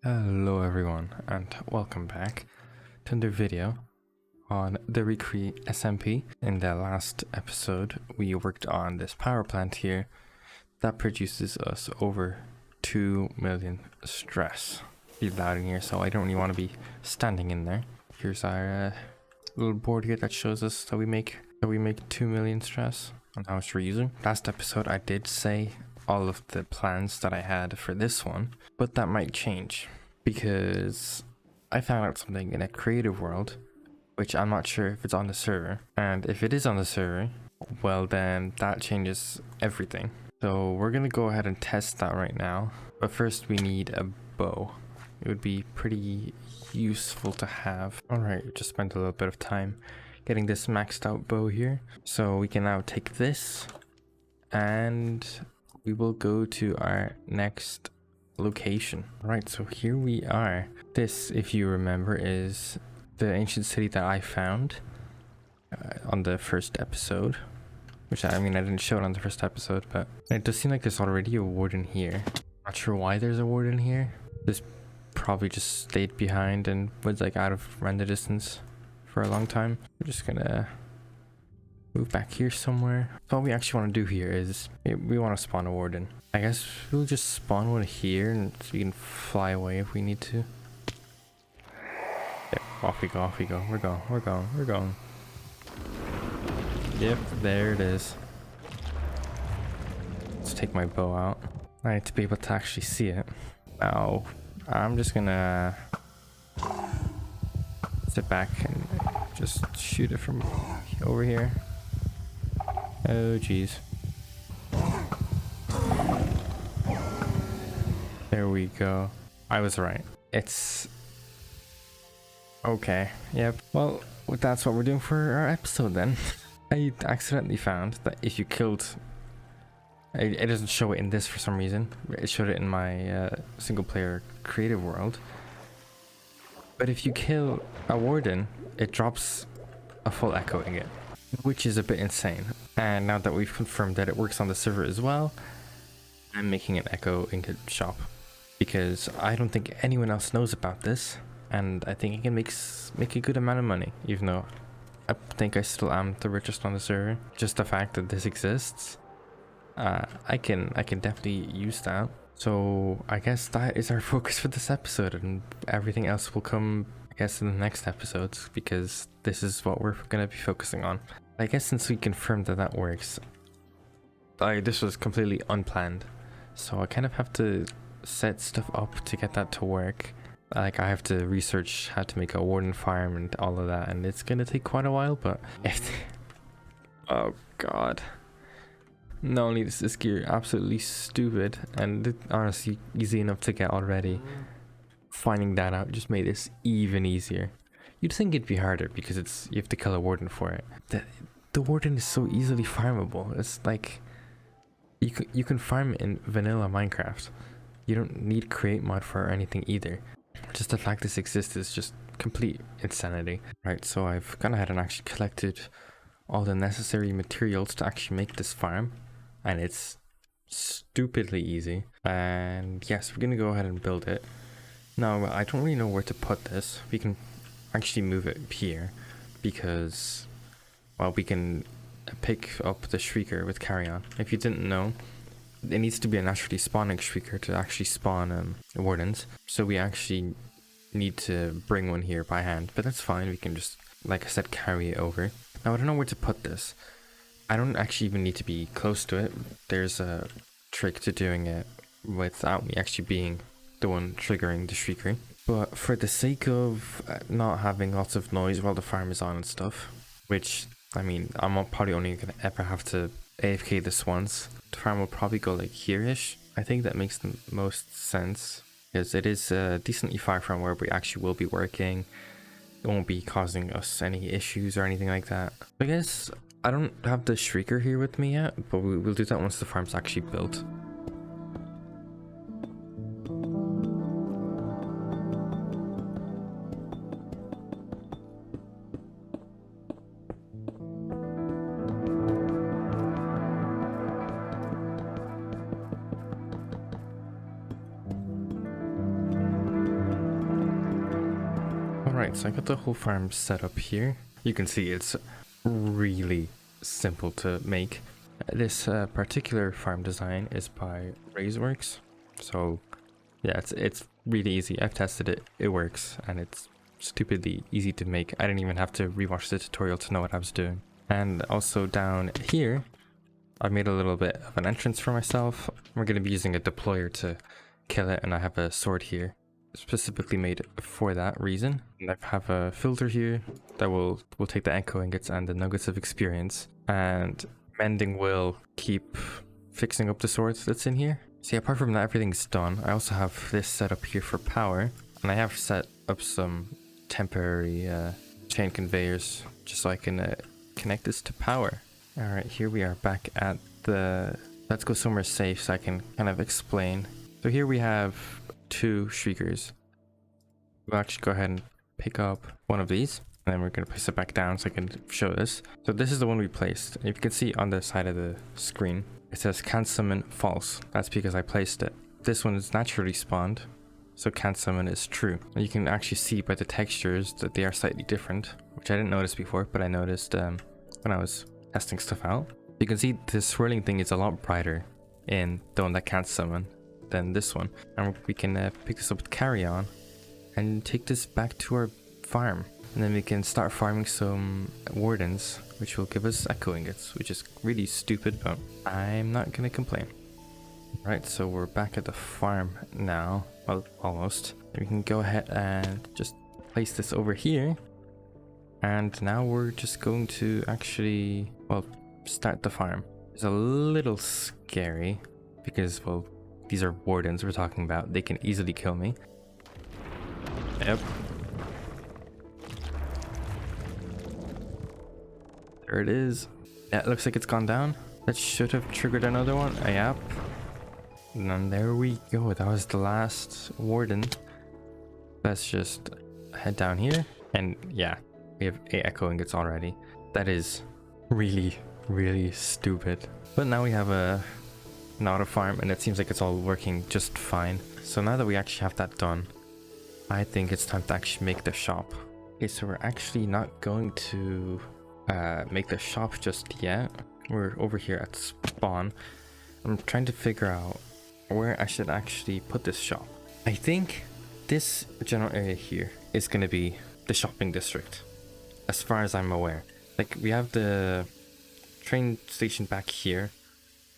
Hello everyone and welcome back to another video on the Recreate SMP. In the last episode we worked on this power plant here that produces us over 2 million stress. Be loud in here, so I don't really want to be standing in there. Here's our little board here that shows us that we make 2 million stress on how much we're using. Last episode I did say all of the plans that I had for this one, but that might change because I found out something in a creative world, which I'm not sure if it's on the server, and if it is on the server, well then that changes everything. So we're gonna go ahead and test that right now, but first we need a bow. It would be pretty useful to have. Alright, just spent a little bit of time getting this maxed out bow here, so we can now take this and we will go to our next location. Right, so here we are. This, if you remember, is the ancient city that I found on the first episode, which I didn't show it on the first episode, but it does seem like there's already a warden here. Not sure why there's a warden here. This probably just stayed behind and was like out of render distance for a long time. We're just gonna move back here somewhere. So what we actually want to do here is we want to spawn a warden. I guess we'll just spawn one here and so we can fly away if we need to. Yep, off we go. We're going. Yep, there it is. Let's take my bow out. I need to be able to actually see it. Now, I'm just gonna sit back and just shoot it from over here. Oh geez. There we go. I was right. It's okay. Yep. Well, that's what we're doing for our episode then. I accidentally found that if you killed... It doesn't show it in this for some reason. It showed it in my single player creative world. But if you kill a warden, it drops a full echo ingot, which is a bit insane. And now that we've confirmed that it works on the server as well, I'm making an echo ingot shop because I don't think anyone else knows about this, and I think it can make a good amount of money, even though I think I still am the richest on the server. Just the fact that this exists, I can definitely use that. So I guess that is our focus for this episode, and everything else will come, I guess, in the next episodes, because this is what we're going to be focusing on. I guess since we confirmed that that works, this was completely unplanned, so I kind of have to set stuff up to get that to work. Like, I have to research how to make a warden farm and all of that, and it's going to take quite a while, but oh god. Not only is this gear absolutely stupid and honestly easy enough to get already, finding that out just made this even easier. You'd think it'd be harder because you have to kill a warden for it. The warden is so easily farmable. It's like you can farm it in vanilla Minecraft. You don't need create mod for anything either. Just the fact this exists is just complete insanity. Right, so I've gone ahead and actually collected all the necessary materials to actually make this farm, and it's stupidly easy. And yes, we're gonna go ahead and build it. Now, I don't really know where to put this. We can actually move it here because, well, we can pick up the Shrieker with carry-on. If you didn't know, it needs to be a naturally spawning Shrieker to actually spawn wardens. So we actually need to bring one here by hand, but that's fine. We can just, like I said, carry it over. Now, I don't know where to put this. I don't actually even need to be close to it. There's a trick to doing it without me actually being the one triggering the Shrieker. But for the sake of not having lots of noise while the farm is on and stuff, which, I'm probably only going to ever have to AFK this once. The farm will probably go like here-ish. I think that makes the most sense, because it is decently far from where we actually will be working. It won't be causing us any issues or anything like that. I guess I don't have the Shrieker here with me yet, but we'll do that once the farm's actually built. Alright, so I got the whole farm set up here. You can see it's really simple to make. This particular farm design is by Wardens Wares. So yeah, it's really easy. I've tested it, it works, and it's stupidly easy to make. I didn't even have to rewatch the tutorial to know what I was doing. And also down here, I made a little bit of an entrance for myself. We're going to be using a deployer to kill it, and I have a sword here specifically made for that reason. And I have a filter here that will take the echo ingots and the nuggets of experience, and mending will keep fixing up the swords that's in here. See, apart from that, everything's done. I also have this set up here for power, and I have set up some temporary chain conveyors just so I can connect this to power. Alright, here we are back at the let's go somewhere safe so I can kind of explain. So here we have 2 shriekers. We'll actually go ahead and pick up one of these, and then we're going to place it back down so I can show this. So this is the one we placed. If you can see on the side of the screen, it says can't summon false. That's because I placed it. This one is naturally spawned, so can't summon is true. And you can actually see by the textures that they are slightly different, which I didn't notice before, but I noticed when I was testing stuff out. You can see this swirling thing is a lot brighter in the one that can't summon than this one. And we can pick this up with carry on and take this back to our farm. And then we can start farming some wardens, which will give us echo ingots, which is really stupid, but I'm not gonna complain. Right, so we're back at the farm now. Well, almost. We can go ahead and just place this over here. And now we're just going to actually, well, start the farm. It's a little scary because, well, these are wardens we're talking about. They can easily kill me. Yep. There it is. Yeah, it looks like it's gone down. That should have triggered another one. Yep. And then there we go. That was the last warden. Let's just head down here. And yeah, we have 8 echo ingots already. That is really, really stupid. But now we have an auto farm, and it seems like it's all working just fine. So now that we actually have that done, I think it's time to actually make the shop. Okay, so we're actually not going to make the shop just yet. We're over here at spawn. I'm trying to figure out where I should actually put this shop. I think this general area here is going to be the shopping district, as far as I'm aware. Like, we have the train station back here.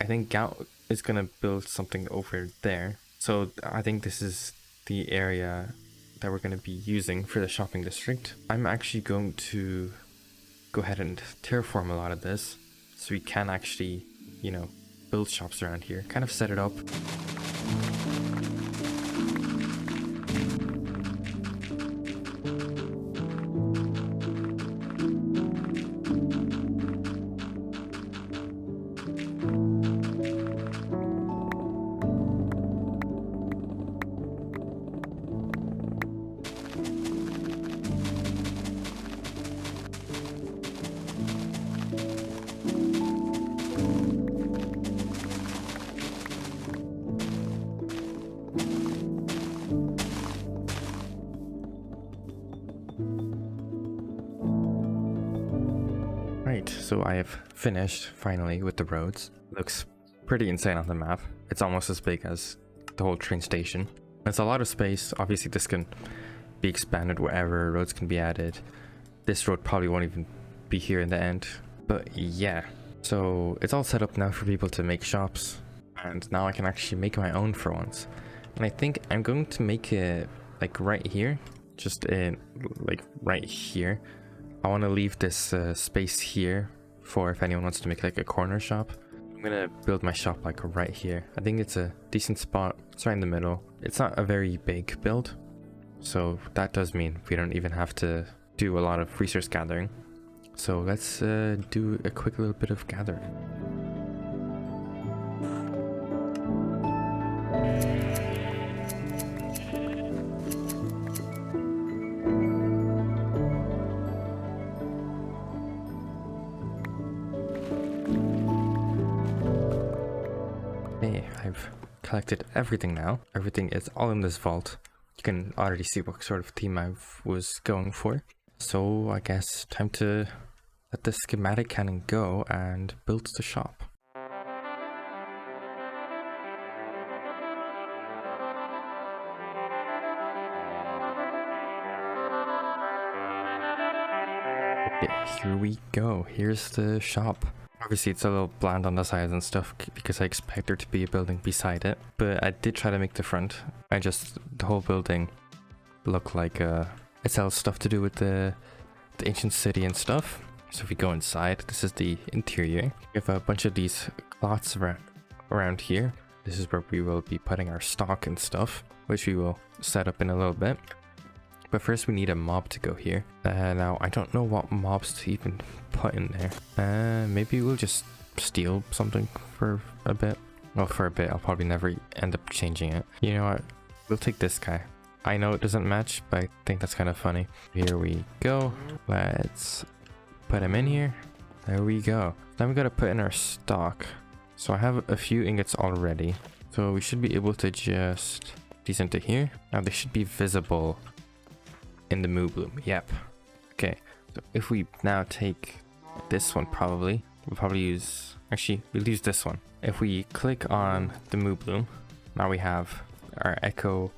I think Gout is going to build something over there. So I think this is the area that we're going to be using for the shopping district. I'm actually going to go ahead and terraform a lot of this so we can actually, you know, build shops around here, kind of set it up. Right, so I have finished finally with the roads. Looks pretty insane on the map. It's almost as big as the whole train station. It's a lot of space. Obviously this can be expanded wherever, roads can be added. This road probably won't even be here in the end. But yeah, so it's all set up now for people to make shops. And now I can actually make my own for once. And I think I'm going to make it like right here. Just in like right here. I want to leave this space here for if anyone wants to make like a corner shop. I'm gonna build my shop like right here. I think it's a decent spot. It's right in the middle. It's not a very big build, so that does mean we don't even have to do a lot of resource gathering. So let's do a quick little bit of gathering. Okay, I've collected everything now. Everything is all in this vault. you can already see what sort of theme I was going for. So I guess time to let the schematic cannon go and build the shop. Here we go. Here's the shop. Obviously it's a little bland on the sides and stuff because I expect there to be a building beside it, but I did try to make the front. The whole building look like it sells stuff to do with the ancient city and stuff. So if we go inside, this is the interior. We have a bunch of these cloths around here. This is where we will be putting our stock and stuff, which we will set up in a little bit. But first we need a mob to go here. Now I don't know what mobs to even put in there. Maybe we'll just steal something for a bit. Well, for a bit, I'll probably never end up changing it. You know what? We'll take this guy. I know it doesn't match, but I think that's kind of funny. Here we go. Let's put him in here. There we go. Now we gotta put in our stock. So I have a few ingots already. So we should be able to just these into here. Now they should be visible in the moo bloom. Yep. Okay. So if we now take this one, we'll probably use, actually we'll use this one. If we click on the moo bloom, now we have our echo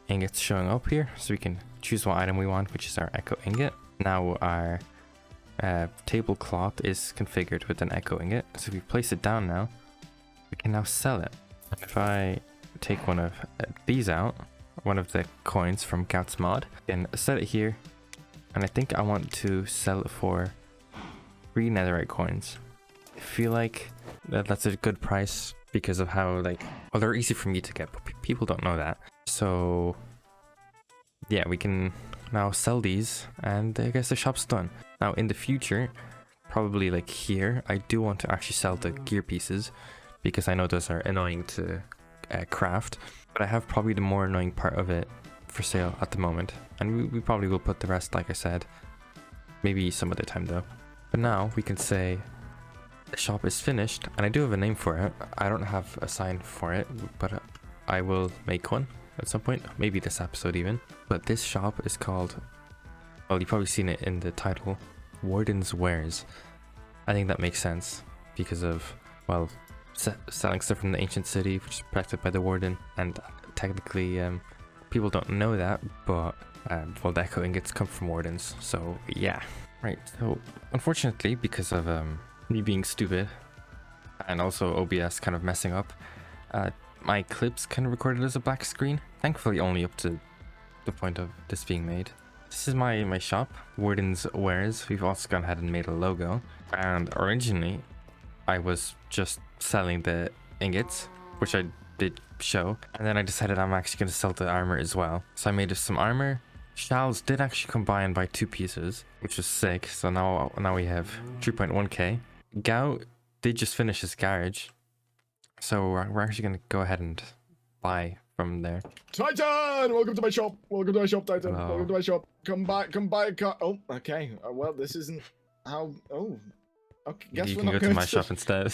ingots showing up here, so we can choose what item we want, which is our echo ingot. Now our tablecloth is configured with an echo ingot, so if we place it down now, we can now sell it. If I take one of these out, one of the coins from Gout's mod, and set it here, and I think I want to sell it for 3 netherite coins. I feel like that's a good price because of how, like, well, they're easy for me to get, but people don't know that. So yeah, we can now sell these, and I guess the shop's done. Now in the future, probably like here, I do want to actually sell the gear pieces because I know those are annoying to craft, but I have probably the more annoying part of it for sale at the moment, and we probably will put the rest, like I said, maybe some other time though. But now we can say the shop is finished, and I do have a name for it. I don't have a sign for it, but I will make one at some point, maybe this episode even. But this shop is called, well, you've probably seen it in the title, Wardens Wares. I think that makes sense because of, well, selling stuff from the ancient city, which is protected by the warden, and technically people don't know that, but well, the echo ingots come from wardens, so yeah. Right, so unfortunately, because of me being stupid and also OBS kind of messing up, my clips kind of recorded as a black screen, thankfully only up to the point of this being made. This is my shop, Wardens Wares. We've also gone ahead and made a logo, and originally I was just selling the ingots, which I did show, and then I decided I'm actually going to sell the armor as well. So I made some armor. Shawls did actually combine by 2 pieces, which was sick. So now we have 3.1k. Gout did just finish his garage, so we're actually going to go ahead and buy from there. Titan, welcome to my shop. Welcome to my shop, Titan. Hello. Welcome to my shop. Come buy a car. Oh, okay. Well, this isn't how. Oh, okay. Guess You we're can not go to going my shop instead.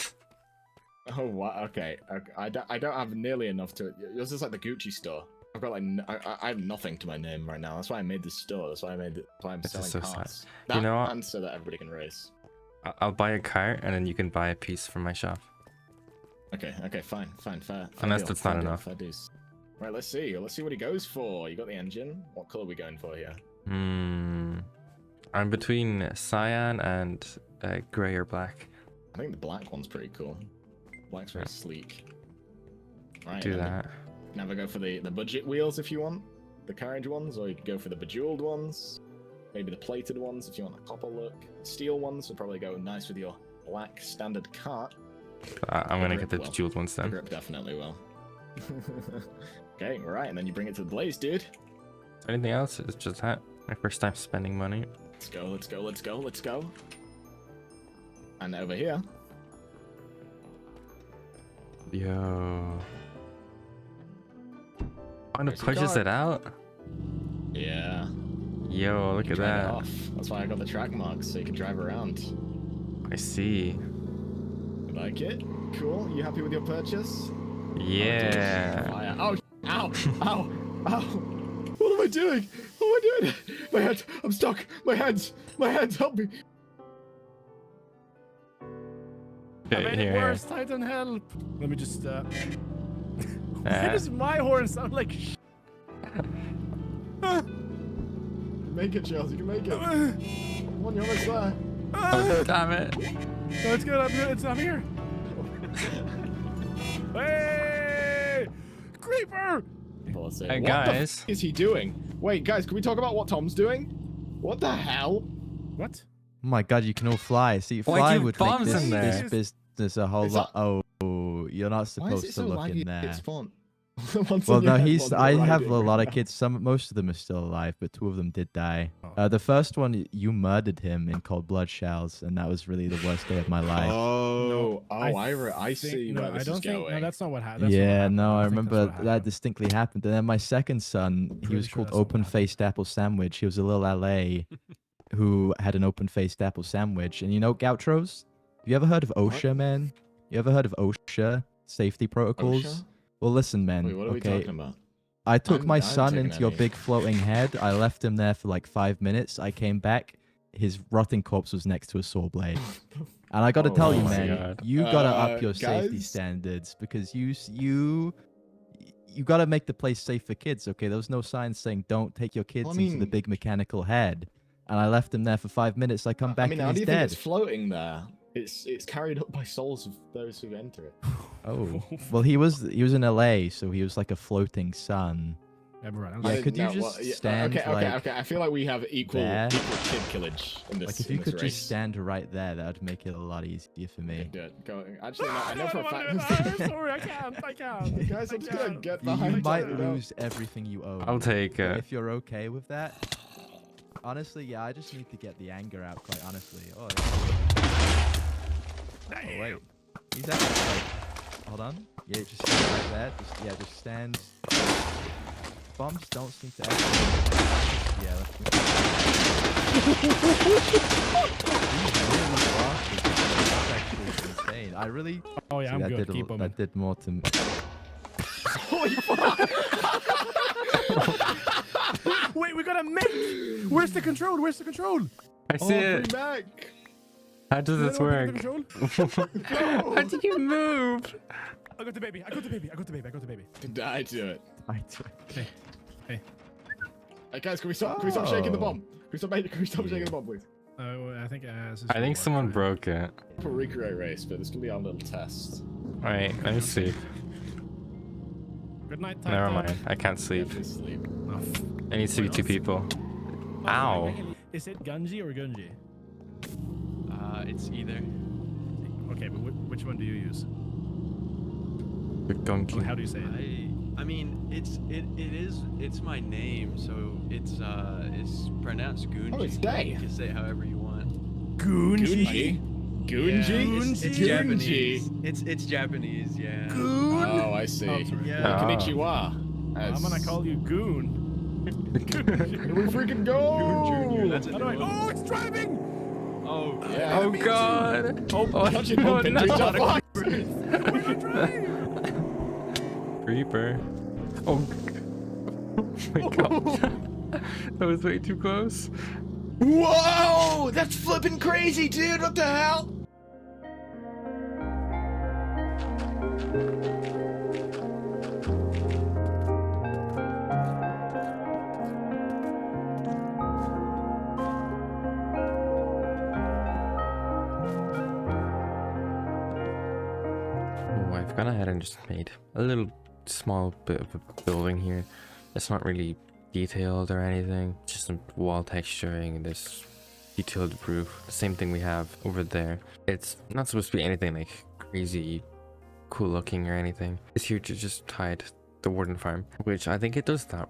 Oh, wow. Okay. I don't have nearly enough to. Yours is like the Gucci store. I've got like I have nothing to my name right now. That's why I made this store. That's why I made it. That's why I'm This is selling so cars. sad. That, You know what? and so that everybody can race. I'll buy a car, and then you can buy a piece from my shop. Okay. Fine. Fair. Unless deal, that's not fair deal, enough. fair dues. Right. Let's see. Let's see what he goes for. You got the engine. What color are we going for here? I'm between cyan and gray or black. I think the black one's pretty cool. Black's very sleek. Right. Do that. You can either go for the budget wheels if you want, the carriage ones, or you could go for the bejeweled ones. Maybe the plated ones if you want a copper look. Steel ones would probably go nice with your black standard cart. I'm gonna get the Well, jeweled ones The then. grip definitely will. Okay, right, and then you bring it to the blaze, dude. Anything else? It's just that. My first time spending money. Let's go. And over here. Yo. Oh, and it There's your pushes car. it out? Yeah. Yo, look You at can drive it that. off. That's why I got the track marks, so you can drive around. I see. You like it? Cool. You happy with your purchase? Yeah. Fire. Oh, ow, ow, ow. am I doing? What am I doing? My head. I'm stuck. My hands. Help me. I made it worse. Titan, help. Let me just. Why does my horn sound like? Make it, Charles. You can make it. Come on, you're almost there. Oh, damn it. No, it's good. I'm good. It's not here. Hey! Creeper! Hey, What guys. the is he doing? Wait, guys, can we talk about what Tom's doing? What the hell? What? Oh my god, you can all fly. See, Why fly do you would bombs make in there? this business a whole Is lot. that- Oh, you're not Why is supposed it to so look laggy? in there. It's fun. Well, no, I have a lot of kids. Most of them are still alive, but 2 of them did die. The first one, you murdered him in cold blood, Shells, and that was really the worst day of my life. I see where this is going. No, that's not what happened. Yeah, no, I think that's remember what that happened. distinctly happened. And then my second son, he Pretty was sure called that's not what Open-Faced Apple Sandwich. He was a little LA who had an open-faced apple sandwich. And you know, Gauchos? Have you ever heard of OSHA, man? You ever heard of OSHA safety protocols? OSHA? Well, listen, man. Wait, what are we okay, talking about? I took my I'm son taking into your any. big floating head. I left him there for like 5 minutes. I came back. His rotting corpse was next to a saw blade. And I got to Oh tell you, my man, God. you got to up your safety guys? standards because you got to make the place safe for kids, okay? There was no sign saying don't take your kids Well, into the big mechanical head. And I left him there for 5 minutes. I come back how and do he's you think dead. it's floating there? It's carried up by souls of those who enter it. Oh, well, he was in LA, so he was like a floating sun. Yeah, could you just stand Okay. I feel like we have equal there? kid killage in this. Like if in you this could race. just stand right there, that would make it a lot easier for me. Do it. Go. Actually, no, I know for a I'm fact. sorry, I can't. Guys, I'm just gonna get You behind. might you know? lose everything you own. I'll take but it. if you're okay with that. Honestly, yeah, I just need to get the anger out, quite honestly. Oh, yeah. Oh wait. He's actually like, hold on. Yeah, just stand right there. Just stand. Bombs don't seem to actually... Yeah, that's actually insane. I really... Oh yeah, See, I'm that good. did Keep them. that did more to me. Holy fuck! Wait, we gotta make. Where's the control? I see it. Bring back. How does this work? How do you move? I got the baby. I got the baby. I do it. I do. Hey. Hey guys, can we stop shaking the bomb? Can we stop shaking the bomb, please? I think. I think someone broke it. For a recreate race, but this can be our little test. Alright, let me sleep. Good night. Never mind. I can't sleep. Definitely sleep. Oh, It needs to be 2 people. Ow. Is it Gunji or Gunji? It's either. Okay, but which one do you use? The Or gunky. how do you say it? I mean, it's my name, so it's pronounced Goonji. Oh, it's day. You can say it however you want. Gunji. Gunji? It's Gunji? Japanese. It's Japanese, yeah. Oh, I see. Oh, sorry. Yeah. Ah. Konnichiwa. I'm gonna call you Goon. Here we freaking go! Goon Jr. That's a How new do I? one. Oh, it's driving! Oh, Yeah. Oh god! Oh, Touch it, bump into each other. Creeper. Oh. My god. That was way too close. Whoa! That's flipping crazy, dude! What the hell? Oh, I've gone ahead and just made a little small bit of a building here. It's not really detailed or anything, just some wall texturing and this detailed roof. The same thing we have over there. It's not supposed to be anything like crazy cool looking or anything. It's here to just hide the Warden farm, which I think it does that.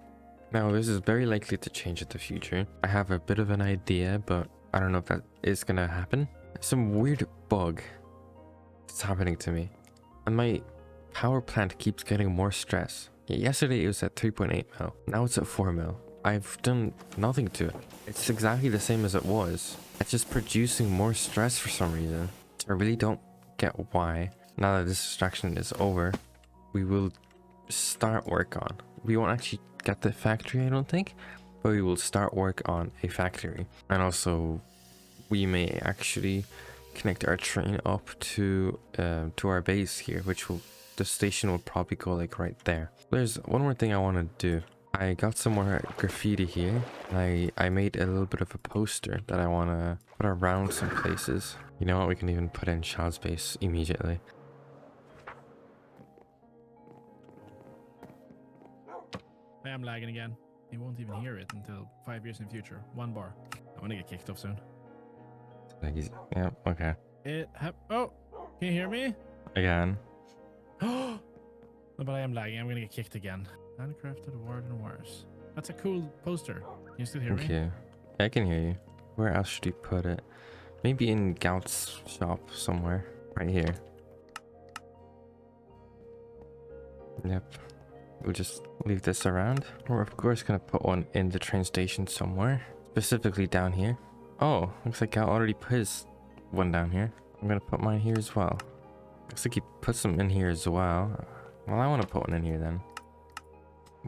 Now this is very likely to change in the future. I have a bit of an idea, but I don't know if that is gonna happen. Some weird bug that's happening to me, and my power plant keeps getting more stress. Yesterday it was at 3.8 mil, now it's at 4 mil. I've done nothing to it. It's exactly the same as it was. It's just producing more stress for some reason. I really don't get why. Now that this distraction is over, we will start work on. We won't actually get the factory, I don't think, but we will start work on a factory. And also we may actually connect our train up to our base here, which will, the station will probably go like right there. There's one more thing I want to do. I got some more graffiti here. I made a little bit of a poster that I want to put around some places. You know what, we can even put in child space immediately. I am lagging again. You won't even hear it until 5 years in the future. 1 bar. I want to get kicked off soon. Like, yeah, okay. Oh, can you hear me? Again. Oh, but I am lagging. I'm gonna get kicked again. Handcrafted Wardens Wares. That's a cool poster. Can you still hear me? Okay. I can hear you. Where else should we put it? Maybe in Gout's shop somewhere. Right here. Yep. We'll just leave this around. We're of course gonna put one in the train station somewhere. Specifically down here. Oh, looks like Gout already put his one down here. I'm gonna put mine here as well. Looks like he put some in here as well. Well, I want to put one in here then.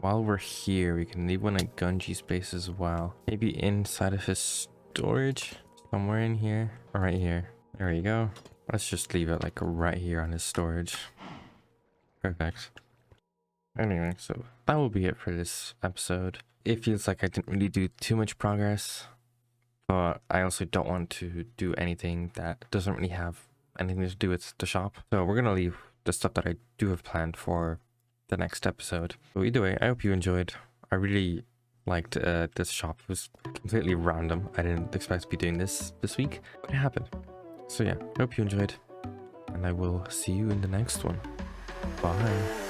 While we're here, we can leave one at Gunji's space as well. Maybe inside of his storage. Somewhere in here. Or right here. There we go. Let's just leave it like right here on his storage. Perfect. Anyway, so that will be it for this episode. It feels like I didn't really do too much progress. But I also don't want to do anything that doesn't really have anything to do with the shop. So we're going to leave the stuff that I do have planned for the next episode. So either way, I hope you enjoyed. I really liked this shop. It was completely random. I didn't expect to be doing this week, but it happened. So yeah, I hope you enjoyed. And I will see you in the next one. Bye.